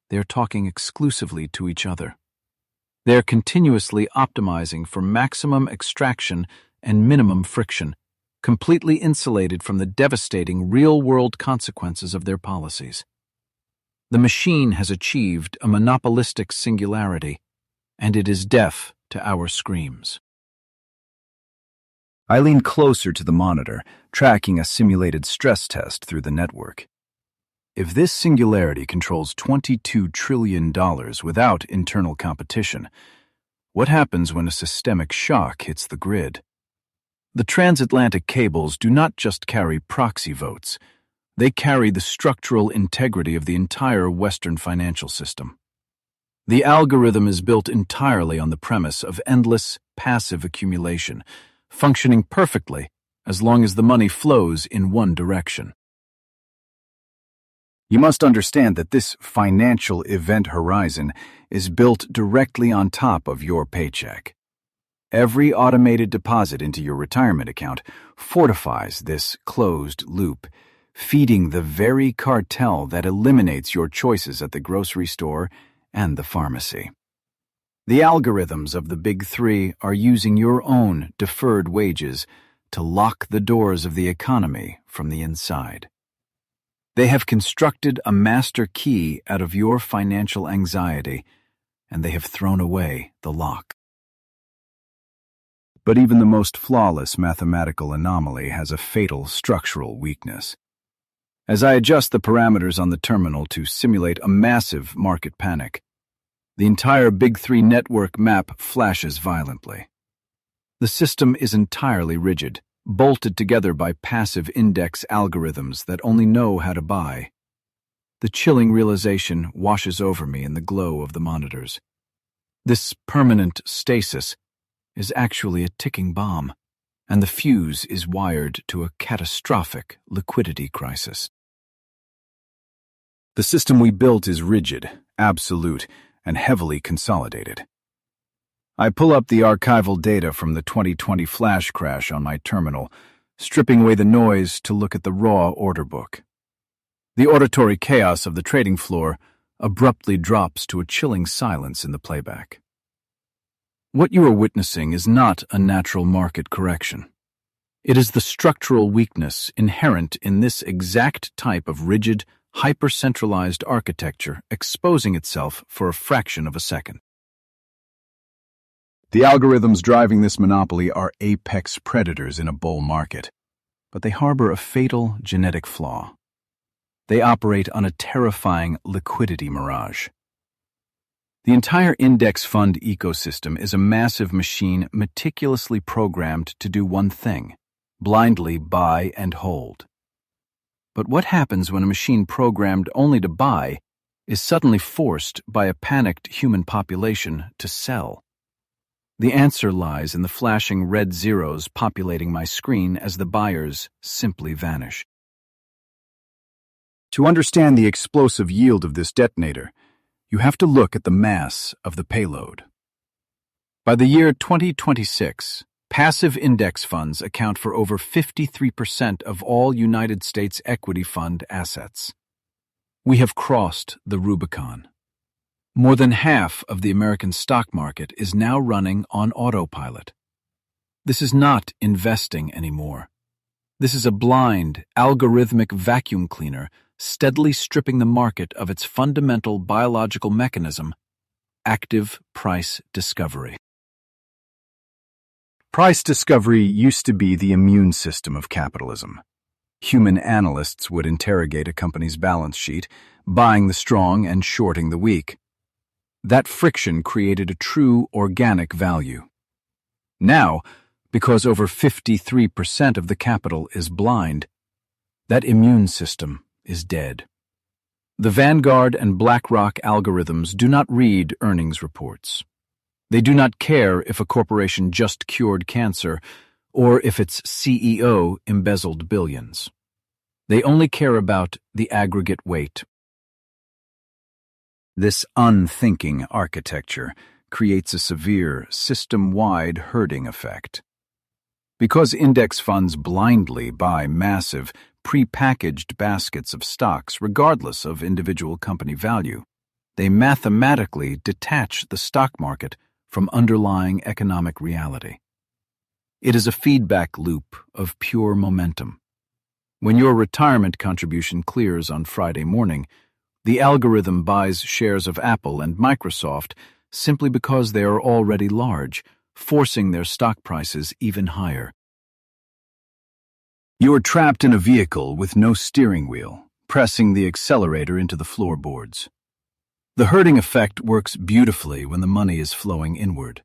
They are talking exclusively to each other. They are continuously optimizing for maximum extraction and minimum friction, completely insulated from the devastating real-world consequences of their policies. The machine has achieved a monopolistic singularity, and it is deaf to our screams. I lean closer to the monitor, tracking a simulated stress test through the network. If this singularity controls $22 trillion without internal competition, what happens when a systemic shock hits the grid? The transatlantic cables do not just carry proxy votes. They carry the structural integrity of the entire Western financial system. The algorithm is built entirely on the premise of endless, passive accumulation, functioning perfectly as long as the money flows in one direction. You must understand that this financial event horizon is built directly on top of your paycheck. Every automated deposit into your retirement account fortifies this closed loop, feeding the very cartel that eliminates your choices at the grocery store and the pharmacy. The algorithms of the Big Three are using your own deferred wages to lock the doors of the economy from the inside. They have constructed a master key out of your financial anxiety, and they have thrown away the lock. But even the most flawless mathematical anomaly has a fatal structural weakness. As I adjust the parameters on the terminal to simulate a massive market panic, the entire Big Three network map flashes violently. The system is entirely rigid, bolted together by passive index algorithms that only know how to buy. The chilling realization washes over me in the glow of the monitors. This permanent stasis is actually a ticking bomb, and the fuse is wired to a catastrophic liquidity crisis. The system we built is rigid, absolute, and heavily consolidated. I pull up the archival data from the 2020 flash crash on my terminal, stripping away the noise to look at the raw order book. The auditory chaos of the trading floor abruptly drops to a chilling silence in the playback. What you are witnessing is not a natural market correction. It is the structural weakness inherent in this exact type of rigid, hyper-centralized architecture exposing itself for a fraction of a second. The algorithms driving this monopoly are apex predators in a bull market, but they harbor a fatal genetic flaw. They operate on a terrifying liquidity mirage. The entire index fund ecosystem is a massive machine meticulously programmed to do one thing: blindly buy and hold. But what happens when a machine programmed only to buy is suddenly forced by a panicked human population to sell? The answer lies in the flashing red zeros populating my screen as the buyers simply vanish. To understand the explosive yield of this detonator, you have to look at the mass of the payload. By the year 2026, passive index funds account for over 53% of all United States equity fund assets. We have crossed the Rubicon. More than half of the American stock market is now running on autopilot. This is not investing anymore. This is a blind, algorithmic vacuum cleaner steadily stripping the market of its fundamental biological mechanism, active price discovery. Price discovery used to be the immune system of capitalism. Human analysts would interrogate a company's balance sheet, buying the strong and shorting the weak. That friction created a true organic value. Now, because over 53% of the capital is blind, that immune system is dead. The Vanguard and BlackRock algorithms do not read earnings reports. They do not care if a corporation just cured cancer or if its CEO embezzled billions. They only care about the aggregate weight. This unthinking architecture creates a severe, system-wide herding effect. Because index funds blindly buy massive, pre-packaged baskets of stocks regardless of individual company value, they mathematically detach the stock market from underlying economic reality. It is a feedback loop of pure momentum. When your retirement contribution clears on Friday morning, the algorithm buys shares of Apple and Microsoft simply because they are already large, forcing their stock prices even higher. You are trapped in a vehicle with no steering wheel, pressing the accelerator into the floorboards. The herding effect works beautifully when the money is flowing inward.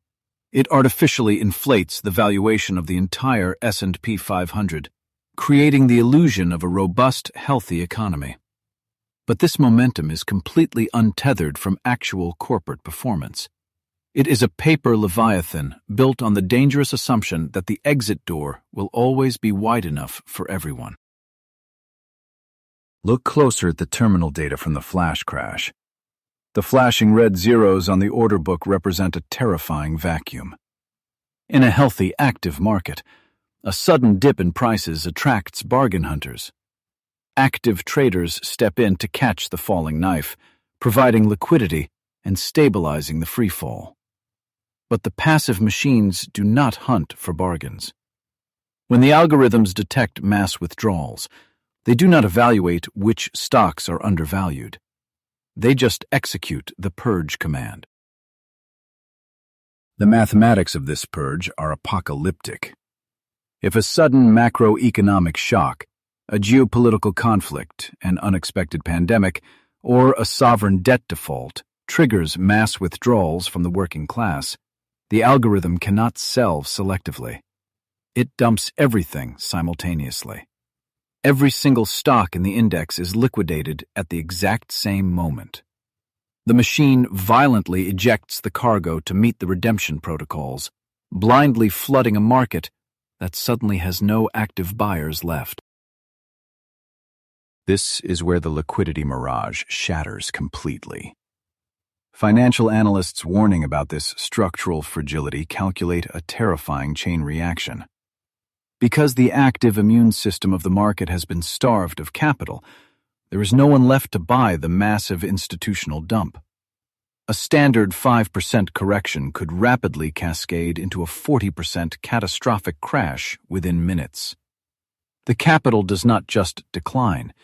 It artificially inflates the valuation of the entire S&P 500, creating the illusion of a robust, healthy economy. But this momentum is completely untethered from actual corporate performance. It is a paper leviathan built on the dangerous assumption that the exit door will always be wide enough for everyone. Look closer at the terminal data from the flash crash. The flashing red zeros on the order book represent a terrifying vacuum. In a healthy, active market, a sudden dip in prices attracts bargain hunters. Active traders step in to catch the falling knife, providing liquidity and stabilizing the free fall. But the passive machines do not hunt for bargains. When the algorithms detect mass withdrawals, they do not evaluate which stocks are undervalued. They just execute the purge command. The mathematics of this purge are apocalyptic. If a sudden macroeconomic shock, a geopolitical conflict, an unexpected pandemic, or a sovereign debt default triggers mass withdrawals from the working class, the algorithm cannot sell selectively. It dumps everything simultaneously. Every single stock in the index is liquidated at the exact same moment. The machine violently ejects the cargo to meet the redemption protocols, blindly flooding a market that suddenly has no active buyers left. This is where the liquidity mirage shatters completely. Financial analysts warning about this structural fragility calculate a terrifying chain reaction. Because the active immune system of the market has been starved of capital, there is no one left to buy the massive institutional dump. A standard 5% correction could rapidly cascade into a 40% catastrophic crash within minutes. The capital does not just decline,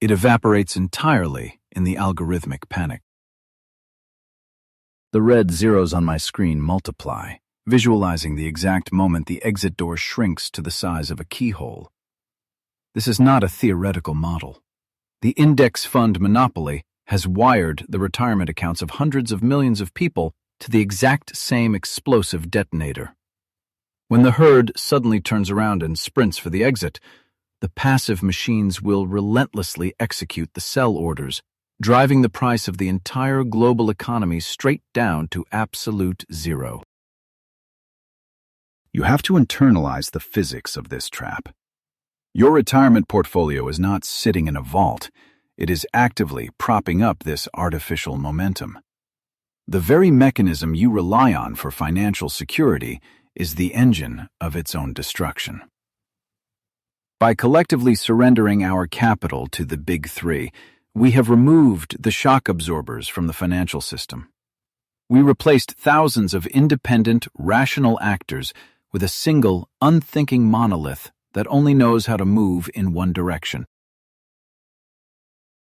it evaporates entirely in the algorithmic panic. The red zeros on my screen multiply, visualizing the exact moment the exit door shrinks to the size of a keyhole. This is not a theoretical model. The index fund monopoly has wired the retirement accounts of hundreds of millions of people to the exact same explosive detonator. When the herd suddenly turns around and sprints for the exit, the passive machines will relentlessly execute the sell orders, driving the price of the entire global economy straight down to absolute zero. You have to internalize the physics of this trap. Your retirement portfolio is not sitting in a vault. It is actively propping up this artificial momentum. The very mechanism you rely on for financial security is the engine of its own destruction. By collectively surrendering our capital to the Big Three, we have removed the shock absorbers from the financial system. We replaced thousands of independent, rational actors with a single, unthinking monolith that only knows how to move in one direction.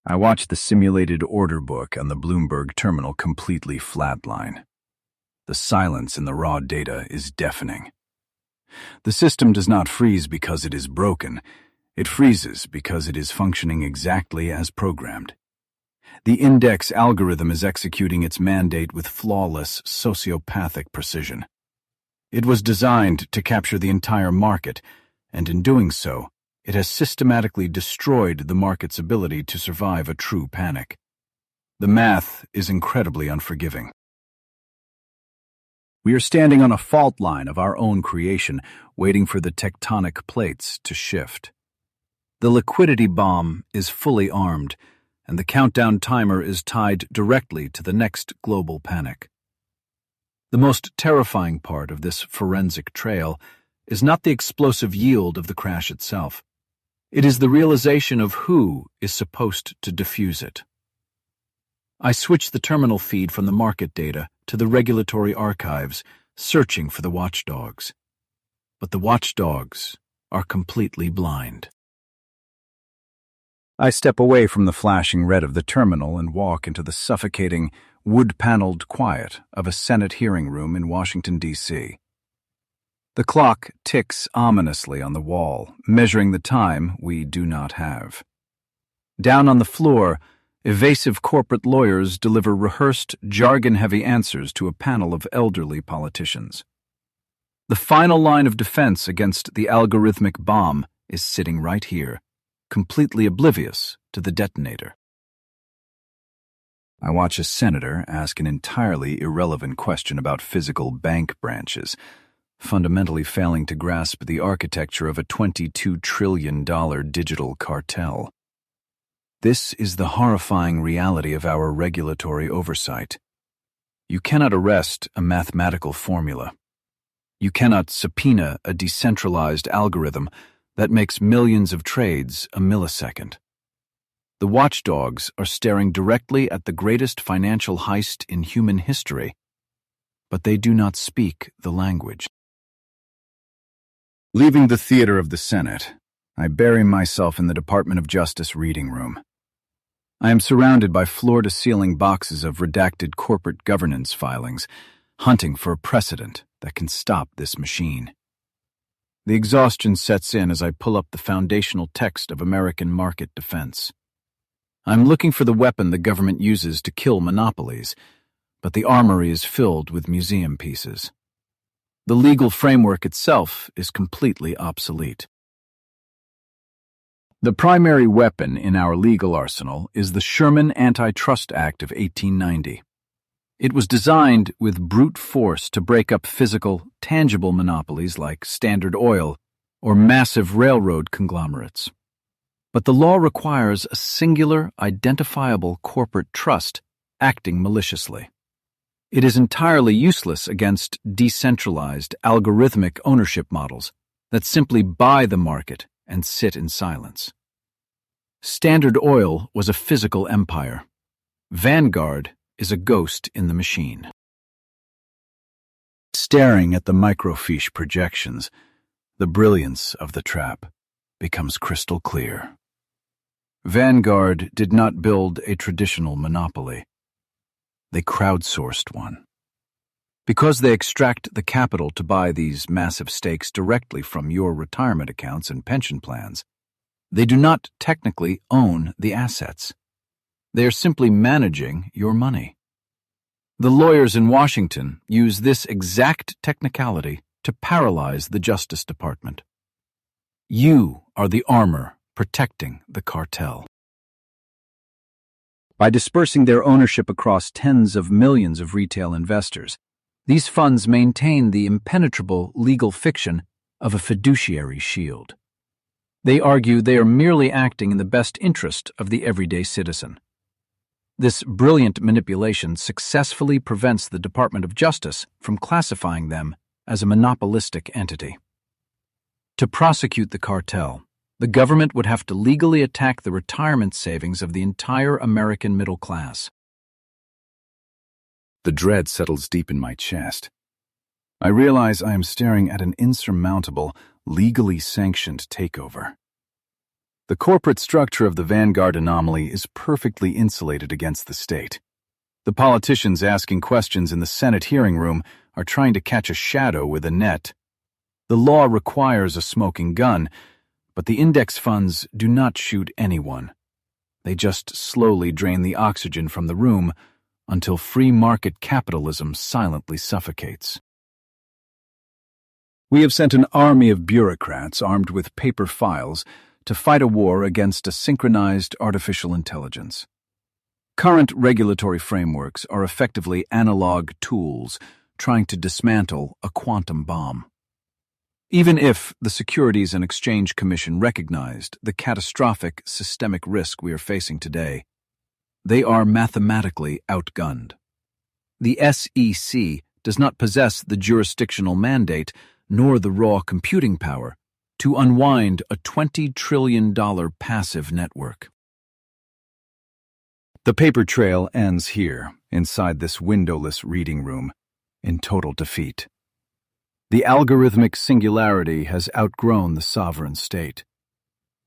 I watched the simulated order book on the Bloomberg terminal completely flatline. The silence in the raw data is deafening. The system does not freeze because it is broken. It freezes because it is functioning exactly as programmed. The index algorithm is executing its mandate with flawless, sociopathic precision. It was designed to capture the entire market, and in doing so, it has systematically destroyed the market's ability to survive a true panic. The math is incredibly unforgiving. We are standing on a fault line of our own creation, waiting for the tectonic plates to shift. The liquidity bomb is fully armed, and the countdown timer is tied directly to the next global panic. The most terrifying part of this forensic trail is not the explosive yield of the crash itself. It is the realization of who is supposed to diffuse it. I switch the terminal feed from the market data to the regulatory archives, searching for the watchdogs. But the watchdogs are completely blind. I step away from the flashing red of the terminal and walk into the suffocating, wood-paneled quiet of a Senate hearing room in Washington, D.C. The clock ticks ominously on the wall, measuring the time we do not have. Down on the floor, evasive corporate lawyers deliver rehearsed, jargon-heavy answers to a panel of elderly politicians. The final line of defense against the algorithmic bomb is sitting right here, completely oblivious to the detonator. I watch a senator ask an entirely irrelevant question about physical bank branches, fundamentally failing to grasp the architecture of a $22 trillion digital cartel. This is the horrifying reality of our regulatory oversight. You cannot arrest a mathematical formula. You cannot subpoena a decentralized algorithm that makes millions of trades a millisecond. The watchdogs are staring directly at the greatest financial heist in human history, but they do not speak the language. Leaving the theater of the Senate, I bury myself in the Department of Justice reading room. I am surrounded by floor-to-ceiling boxes of redacted corporate governance filings, hunting for a precedent that can stop this machine. The exhaustion sets in as I pull up the foundational text of American market defense. I'm looking for the weapon the government uses to kill monopolies, but the armory is filled with museum pieces. The legal framework itself is completely obsolete. The primary weapon in our legal arsenal is the Sherman Antitrust Act of 1890. It was designed with brute force to break up physical, tangible monopolies like Standard Oil or massive railroad conglomerates. But the law requires a singular, identifiable corporate trust acting maliciously. It is entirely useless against decentralized, algorithmic ownership models that simply buy the market and sit in silence. Standard Oil was a physical empire. Vanguard is a ghost in the machine. Staring at the microfiche projections, the brilliance of the trap becomes crystal clear. Vanguard did not build a traditional monopoly. They crowdsourced one. Because they extract the capital to buy these massive stakes directly from your retirement accounts and pension plans, they do not technically own the assets. They are simply managing your money. The lawyers in Washington use this exact technicality to paralyze the Justice Department. You are the armor protecting the cartel. By dispersing their ownership across tens of millions of retail investors, these funds maintain the impenetrable legal fiction of a fiduciary shield. They argue they are merely acting in the best interest of the everyday citizen. This brilliant manipulation successfully prevents the Department of Justice from classifying them as a monopolistic entity. To prosecute the cartel, the government would have to legally attack the retirement savings of the entire American middle class. The dread settles deep in my chest. I realize I am staring at an insurmountable, legally sanctioned takeover. The corporate structure of the Vanguard anomaly is perfectly insulated against the state. The politicians asking questions in the Senate hearing room are trying to catch a shadow with a net. The law requires a smoking gun, but the index funds do not shoot anyone. They just slowly drain the oxygen from the room until free market capitalism silently suffocates. We have sent an army of bureaucrats armed with paper files to fight a war against a synchronized artificial intelligence. Current regulatory frameworks are effectively analog tools trying to dismantle a quantum bomb. Even if the Securities and Exchange Commission recognized the catastrophic systemic risk we are facing today, they are mathematically outgunned. The SEC does not possess the jurisdictional mandate nor the raw computing power to unwind a $20 trillion passive network. The paper trail ends here, inside this windowless reading room, in total defeat. The algorithmic singularity has outgrown the sovereign state.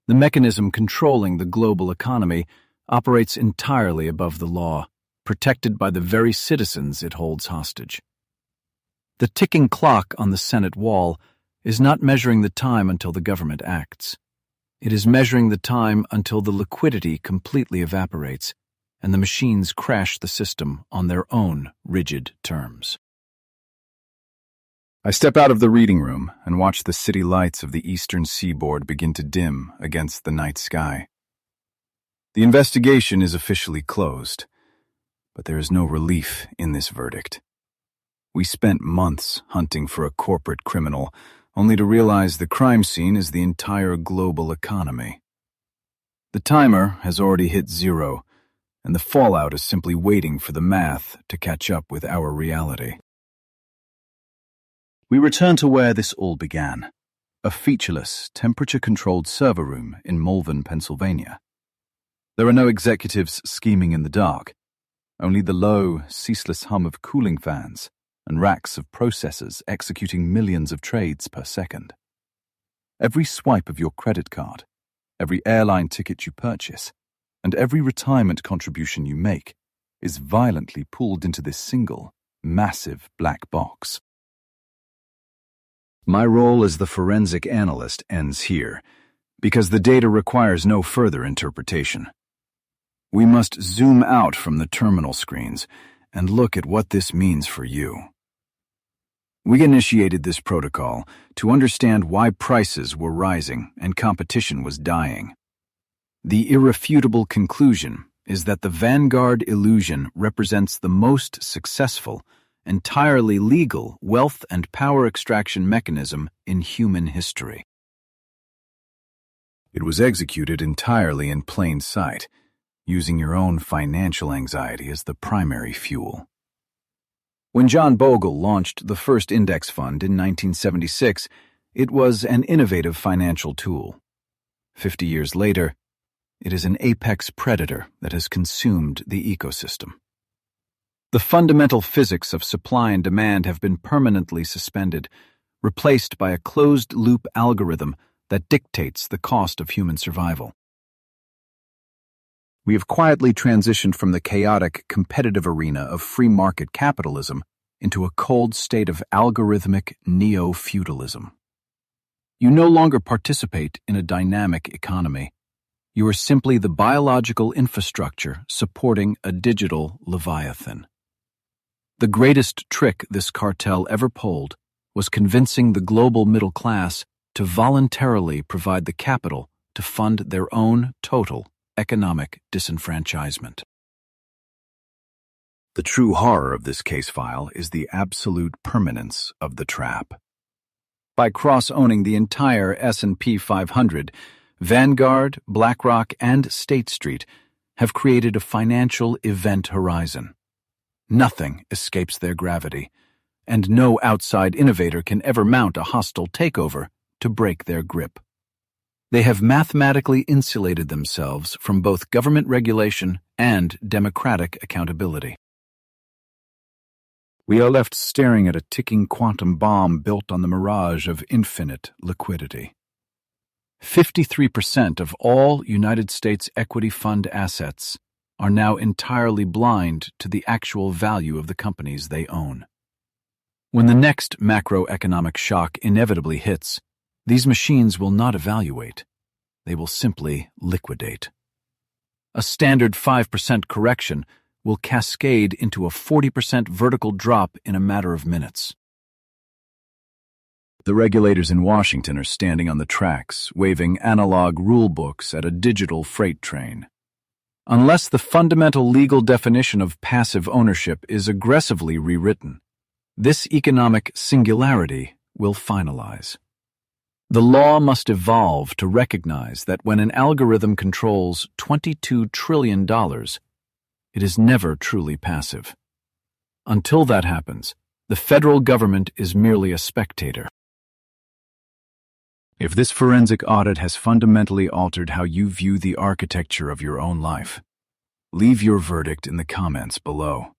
The mechanism controlling the global economy operates entirely above the law, protected by the very citizens it holds hostage. The ticking clock on the Senate wall is not measuring the time until the government acts. It is measuring the time until the liquidity completely evaporates and the machines crash the system on their own rigid terms. I step out of the reading room and watch the city lights of the eastern seaboard begin to dim against the night sky. The investigation is officially closed, but there is no relief in this verdict. We spent months hunting for a corporate criminal, only to realize the crime scene is the entire global economy. The timer has already hit zero, and the fallout is simply waiting for the math to catch up with our reality. We return to where this all began, a featureless, temperature-controlled server room in Malvern, Pennsylvania. There are no executives scheming in the dark, only the low, ceaseless hum of cooling fans and racks of processors executing millions of trades per second. Every swipe of your credit card, every airline ticket you purchase, and every retirement contribution you make is violently pulled into this single, massive black box. My role as the forensic analyst ends here, because the data requires no further interpretation. We must zoom out from the terminal screens and look at what this means for you. We initiated this protocol to understand why prices were rising and competition was dying. The irrefutable conclusion is that the Vanguard illusion represents the most successful, entirely legal wealth and power extraction mechanism in human history. It was executed entirely in plain sight, using your own financial anxiety as the primary fuel. When John Bogle launched the first index fund in 1976, it was an innovative financial tool. 50 years later, it is an apex predator that has consumed the ecosystem. The fundamental physics of supply and demand have been permanently suspended, replaced by a closed-loop algorithm that dictates the cost of human survival. We have quietly transitioned from the chaotic, competitive arena of free market capitalism into a cold state of algorithmic neo-feudalism. You no longer participate in a dynamic economy. You are simply the biological infrastructure supporting a digital leviathan. The greatest trick this cartel ever pulled was convincing the global middle class to voluntarily provide the capital to fund their own total economic disenfranchisement. The true horror of this case file is the absolute permanence of the trap. By cross-owning the entire S&P 500, Vanguard, BlackRock, and State Street have created a financial event horizon. Nothing escapes their gravity, and no outside innovator can ever mount a hostile takeover to break their grip. They have mathematically insulated themselves from both government regulation and democratic accountability. We are left staring at a ticking quantum bomb built on the mirage of infinite liquidity. 53% of all United States equity fund assets are now entirely blind to the actual value of the companies they own. When the next macroeconomic shock inevitably hits, these machines will not evaluate. They will simply liquidate. A standard 5% correction will cascade into a 40% vertical drop in a matter of minutes. The regulators in Washington are standing on the tracks, waving analog rule books at a digital freight train. Unless the fundamental legal definition of passive ownership is aggressively rewritten, this economic singularity will finalize. The law must evolve to recognize that when an algorithm controls $22 trillion, it is never truly passive. Until that happens, the federal government is merely a spectator. If this forensic audit has fundamentally altered how you view the architecture of your own life, leave your verdict in the comments below.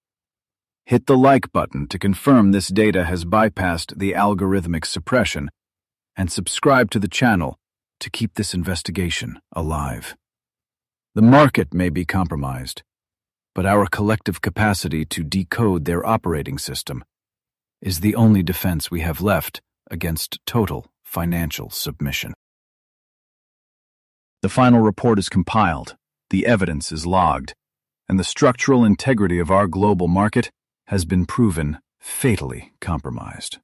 Hit the like button to confirm this data has bypassed the algorithmic suppression, and subscribe to the channel to keep this investigation alive. The market may be compromised, but our collective capacity to decode their operating system is the only defense we have left against total financial submission. The final report is compiled, the evidence is logged, and the structural integrity of our global market has been proven fatally compromised.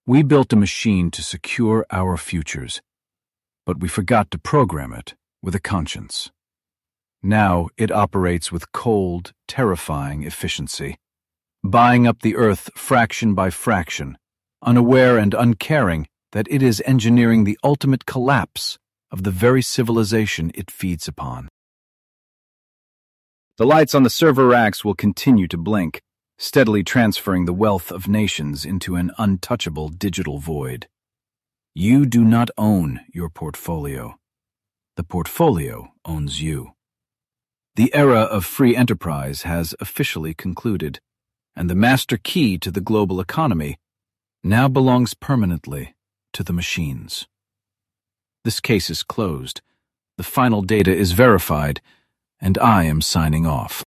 We built a machine to secure our futures, but we forgot to program it with a conscience. Now it operates with cold, terrifying efficiency, buying up the earth fraction by fraction, unaware and uncaring that it is engineering the ultimate collapse of the very civilization it feeds upon. The lights on the server racks will continue to blink, steadily transferring the wealth of nations into an untouchable digital void. You do not own your portfolio. The portfolio owns you. The era of free enterprise has officially concluded, and the master key to the global economy now belongs permanently to the machines. This case is closed, the final data is verified, and I am signing off.